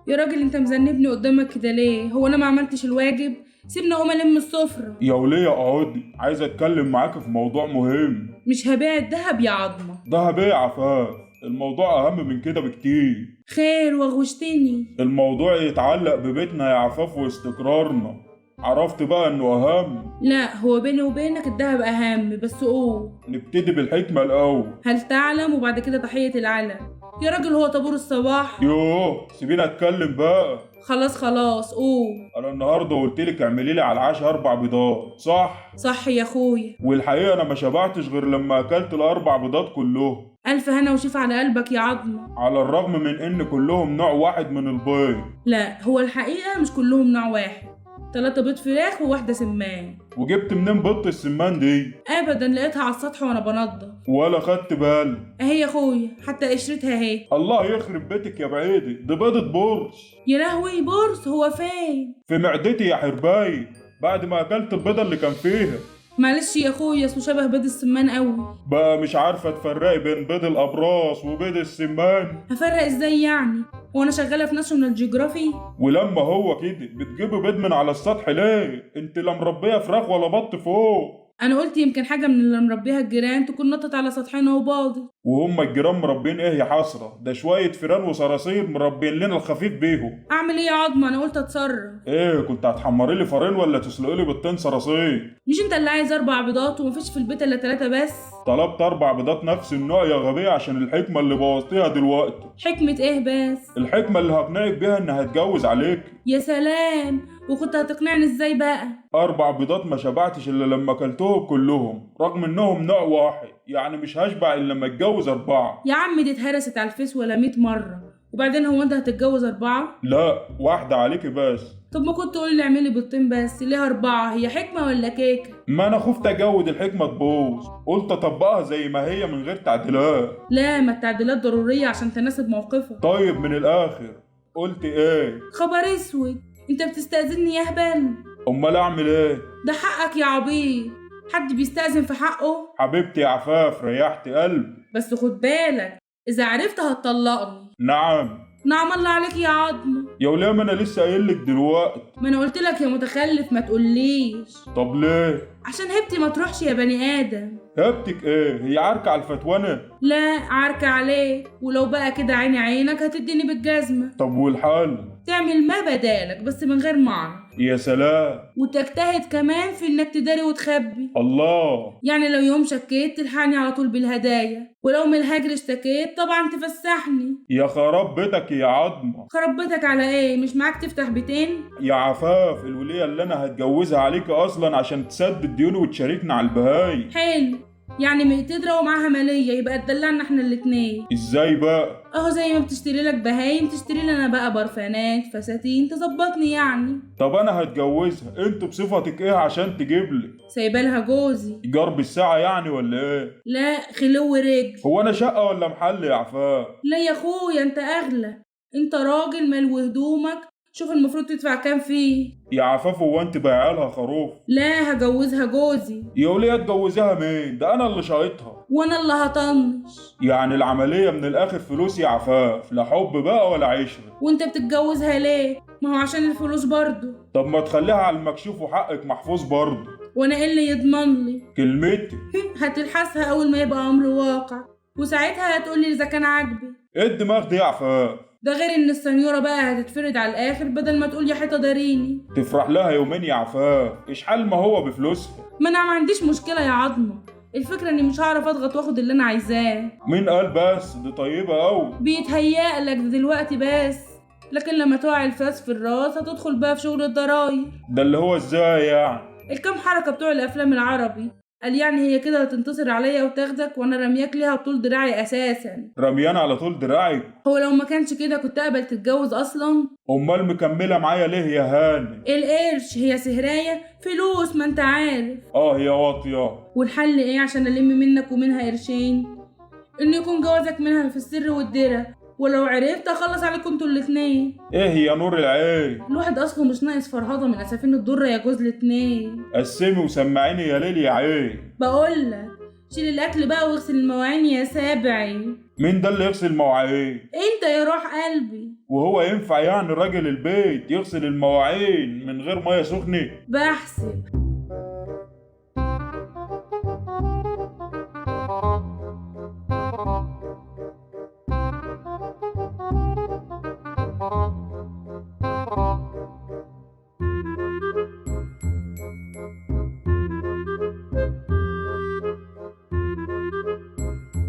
يا راجل انت مذنبني قدامك كده ليه؟ هو انا ما عملتش الواجب؟ سيبني اقوم الم السفرة. يا ولية اقعدي، عايز اتكلم معاك في موضوع مهم. مش هبيع الدهب يا عظمة. ده بيه عفاف. الموضوع اهم من كده بكتير. خير وغشتني. الموضوع يتعلق ببيتنا يا عفاف واستقرارنا. عرفت بقى انه اهم. لا هو بيني وبينك الدهب اهم، بس قول. نبتدي بالحكمة الاول. هل تعلم وبعد كده تحية العلم. يا راجل هو طابور الصباح. يوه سيبيني اتكلم بقى. خلاص قول. انا النهارده قلتلك اعملي لي على العشاء 4 بيضات، صح؟ صح يا اخويا. والحقيقة انا ما شبعتش غير لما اكلت ال4 بيضات كلهم. الف هنا وشوف على قلبك يا عظمة. على الرغم من ان كلهم نوع واحد من البيض. لا هو الحقيقة مش كلهم نوع واحد، 3 بيض فراخ وواحدة سمان. وجبت منين بيضة السمان دي؟ ابدا لقيتها على السطح وانا بنضف. ولا خدت بالي. اهي يا اخويا حتى قشرتها اهي. الله يخرب بيتك يا بعيدي، دي بيضة برص. يا لهوي بورس هو فين؟ في معدتي يا حرباي، بعد ما اكلت البيضة اللي كان فيها. معلش يا اخويا اسمه شبه بيض السمان قوي. بقى مش عارفة تفرقي بين بيض الابراص وبيض السمان؟ هفرق ازاي يعني؟ وانا شغاله في ناشونال جيوغرافي؟ ولما هو كده بتجيبي بيض من على السطح ليه؟ انت لا مربية فراخ ولا بط فوق. انا قلت يمكن حاجه من اللي مربيها الجيران تكون نطت على سطحنا وباضت. وهم الجيران مربين ايه يا حسرة؟ ده شوية فيران وصراصير مربين لنا الخفيف بيهم. اعمل ايه يا عظمه؟ انا قلت اتصرف. ايه كنت هتحمري لي فارين ولا تسلقي لي بيضتين صراصير؟ مش انت اللي عايز 4 بيضات ومفيش في البيت الا 3 بس؟ طلبت 4 بيضات نفس النوع يا غبية عشان الحكمة اللي بوظتيها دلوقتي. حكمه ايه بس؟ الحكمة اللي هقنعك بيها انها هتجوز عليك. يا سلام، وكنت هتقنعني ازاي بقى؟ 4 بيضات ما شبعتش الا لما اكلتهم كلهم، رغم انهم نوع واحد، يعني مش هشبع الا لما اتجوز 4. يا عم دي اتهرست على الفيس ولا 100 مره، وبعدين هو انت هتتجوز 4؟ لا واحدة عليكي بس. طب ما كنت تقول لي اعملي بيضتين بس، ليه 4؟ هي حكمه ولا كيكه؟ ما انا خفت اجود الحكمة تبوظ، قلت اطبقها زي ما هي من غير تعديلات. لا ما التعديلات ضروريه عشان تناسب موقفك. طيب من الاخر، قلت ايه؟ خبر اسود، انت بتستأذني يا هبل؟ امال اعمل ايه؟ ده حقك يا عبيط، حد بيستأذن في حقه؟ حبيبتي يا عفاف ريحت قلبي. بس خد بالك، اذا عرفت هتطلقني. نعم. نعم الله عليك يا عظمه. يا وليه ما انا لسه قايل لك دلوقتي. ما انا قلت لك يا متخلف ما تقوليش. طب ليه؟ عشان هبتي ما تروحش يا بني ادم. هبتك ايه؟ هي عاركة على الفتوانة؟ لا عاركة عليه، ولو بقى كده عيني عينك هتديني بالجزمة. طب والحل؟ تعمل ما بدالك بس من غير معنى. يا سلام. وتجتهد كمان في انك تداري وتخبي. الله. يعني لو يوم شكيت تلحقني على طول بالهدايا، ولو من الهجر اشتكيت طبعا تفسحني. يا خراب بيتك يا عظمة. خربتك على ايه؟ مش معاك تفتح بيتين؟ يا عفاف الولية اللي انا هتجوزها عليك اصلا عشان تسدد ديوني وتشاركنا على البهاي. حلو، يعني مقتدرة ومعاها مالية، يبقى تدلعنا احنا الاتنين. ازاي بقى؟ اهو زي ما بتشتري لك بهايم تشتري لي انا بقى برفانات فساتين تظبطني يعني. طب انا هتجوزها، انت بصفتك ايه عشان تجيب لي؟ سايبالها جوزي. ايجار بالساعة يعني ولا ايه؟ لا خلو رجل. هو انا شقة ولا محل يا عفاف؟ لا يا اخويا انت اغلى، انت راجل ملو هدومك، شوف المفروض تدفع كام فيه. يا عفاف هو انت بايعالها خروف؟ لا هجوزها جوزي. يا وليه تجوزها مين؟ ده انا اللي شايطها. وانا اللي هطنش. يعني العملية من الآخر فلوس يا عفاف، لا حب بقى ولا عشرة. وانت بتتجوزها ليه؟ ما هو عشان الفلوس برضو. طب ما تخليها على المكشوف وحقك محفوظ برضه. وانا ايه اللي يضمن لي؟ كلمتي. هتلحسها اول ما يبقى امر واقع، وساعتها هتقولي اذا كان عاجبي. ايه الدماغ دي يا عفاف؟ ده غير ان السنيورة بقى هتتفرد على الاخر بدل ما تقول يا حيطة داريني. تفرح لها يومين يا عفاف، اشحال ما هو بفلوسها. ما انا ما عنديش مشكلة يا عظمة، الفكرة اني مش هعرف اضغط واخد اللي انا عايزاه. مين قال بس؟ دي طيبة أوي. بيتهيألك ده دلوقتي بس، لكن لما توعي الفاس في الراس هتدخل بقى في شغل الضرايب. ده اللي هو ازاي يعني؟ الكام حركة بتوع الافلام العربي، قال يعني هي كده هتنتصر عليا وتاخدك وانا رمياك ليها بطول دراعي اساسا. رميان على طول دراعي؟ هو لو ما كانش كده كنت قبل تتجوز اصلا؟ امال مكملة معايا ليه يا هاني؟ القرش هي سهراية فلوس ما انت عارف. يا واطية. والحل ايه عشان الم منك ومنها قرشين؟ ان يكون جوازك منها في السر والدرة، ولو عرفت اخلص عليكم انتوا الاتنين. ايه يا نور العين؟ الواحد اصله مش ناقص فرهضة من اسفين الضرة يا جوز الاتنين. قسمي وسمعيني يا ليل يا عين. بقولك شيل الاكل بقى واغسل المواعين يا سابعي. مين ده اللي يغسل مواعين؟ انت يا روح قلبي. وهو ينفع يعني راجل البيت يغسل المواعين من غير ميه سخنه؟ بحسب